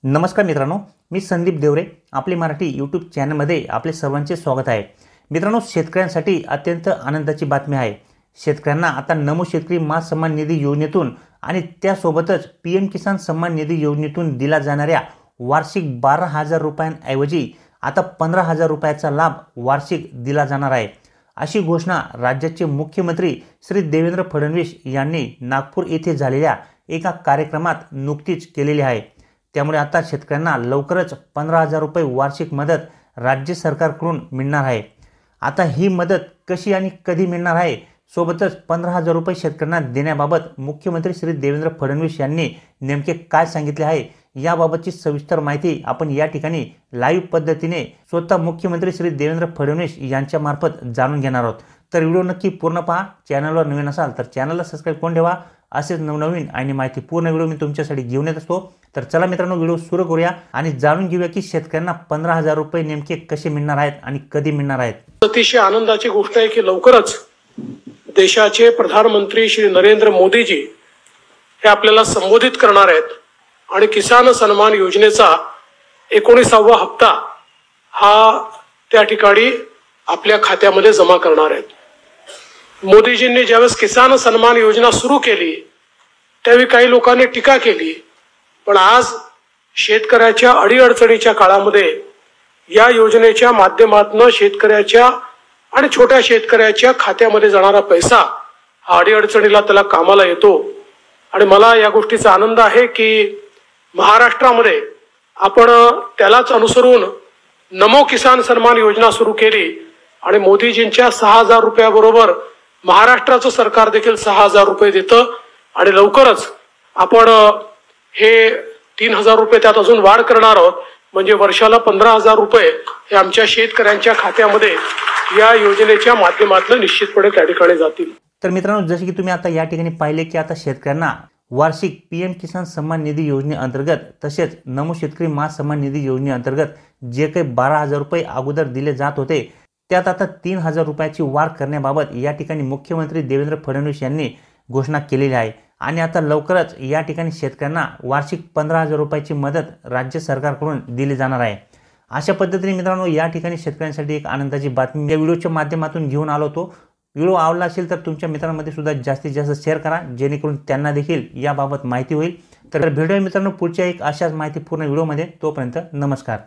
नमस्कार मित्रांनो, मी संदीप देवरे आपली मराठी यूट्यूब चॅनलमध्ये आपले सर्वांचे स्वागत आहे। मित्रांनो, शेतकऱ्यांसाठी अत्यंत आनंदाची बातमी आहे। शेतकऱ्यांना आता नमो शेतकरी मा सन्मान निधी योजनेतून आणि त्यासोबतच पीएम किसान सन्मान निधी योजनेतून दिला जाणाऱ्या वार्षिक 12,000 रुपयांऐवजी आता 15,000 रुपयाचा लाभ वार्षिक दिला जाणार आहे, अशी घोषणा राज्याचे मुख्यमंत्री श्री देवेंद्र फडणवीस यांनी नागपूर येथे झालेल्या एका कार्यक्रमात नुकतीच केलेली आहे। त्यामुळे आता शेतकऱ्यांना लवकरच 15,000 रुपये वार्षिक मदत राज्य सरकारकडून मिळणार आहे। आता ही मदत कशी आणि कधी मिळणार आहे, सोबतच 15,000 रुपये शेतकऱ्यांना देण्याबाबत मुख्यमंत्री श्री देवेंद्र फडणवीस यांनी नेमके काय सांगितले आहे, याबाबतची सविस्तर माहिती आपण या ठिकाणी लाईव्ह पद्धतीने स्वतः मुख्यमंत्री श्री देवेंद्र फडणवीस यांच्या मार्फत जाणून घेणार आहोत। तर व्हिडिओ नक्की पूर्ण पहा। चॅनलवर नवीन असाल तर चॅनलला सबस्क्राइब करून ठेवा। असेच नवनवीन आणि माहिती पूर्ण व्हिडिओ मी तुमच्यासाठी घेऊन येत असतो। तर चला मित्रांनो, व्हिडिओ सुरू करूया आणि जाणून घेऊया की शेतकऱ्यांना 15,000 रुपये नेमके कसे मिळणार आहेत आणि कधी मिळणार आहेत। अतिशय आनंदाची गोष्ट आहे की लवकरच देशाचे प्रधानमंत्री श्री नरेंद्र मोदीजी हे आपल्याला संबोधित करणार आहेत आणि किसान सन्मान योजनेचा 19वा हप्ता हा त्या ठिकाणी आपल्या खात्यामध्ये जमा करणार आहेत। मोदीजींनी ज्यावेळेस किसान सन्मान योजना सुरू केली त्यावेळी काही लोकांनी टीका केली, पण आज शेतकऱ्याच्या अडीअडचणीच्या काळामध्ये या योजनेच्या माध्यमातून शेतकऱ्याच्या आणि छोट्या शेतकऱ्याच्या खात्यामध्ये जाणारा पैसा हा अडीअडचणीला त्याला कामाला येतो। आणि मला या गोष्टीचा आनंद आहे की महाराष्ट्रामध्ये आपण त्यालाच अनुसरून नमो किसान सन्मान योजना सुरू केली आणि मोदीजींच्या 6,000 रुपयाबरोबर महाराष्ट्राचं सरकार देखील 6,000 रुपये देतं आणि लवकरच आपण हे 3,000 रुपये त्यात अजून वाढ करणार आहोत, म्हणजे वर्षाला 15,000 रुपये हे आमच्या शेतकऱ्यांच्या खात्यामध्ये या योजनेच्या माध्यमातून निश्चितपणे त्या ठिकाणी जातील। तर मित्रांनो, जसे की तुम्ही आता या ठिकाणी पाहिले की आता शेतकऱ्यांना वार्षिक पीएम किसान सन्मान निधी योजनेअंतर्गत तसेच नमो शेतकरी मा सन्मान निधी योजनेअंतर्गत जे काही 12,000 रुपये अगोदर दिले जात होते त्यात आता 3,000 रुपयाची वाढ करण्याबाबत या ठिकाणी मुख्यमंत्री देवेंद्र फडणवीस यांनी घोषणा केलेली आहे। आणि आता लवकरच या ठिकाणी शेतकऱ्यांना वार्षिक 15,000 रुपयाची मदत राज्य सरकारकडून दिली जाणार आहे। अशा पद्धतीने मित्रांनो, या ठिकाणी शेतकऱ्यांसाठी एक आनंदाची बातमी या व्हिडिओच्या माध्यमातून घेऊन आलो होतो। व्हिडिओ आवडला असेल तर तुमच्या मित्रांमध्ये सुद्धा जास्तीत जास्त शेअर करा, जेणेकरून त्यांना देखील याबाबत माहिती होईल। तर भेटूया मित्रांनो पुढच्या एक अशाच माहितीपूर्ण व्हिडिओमध्ये। तोपर्यंत नमस्कार।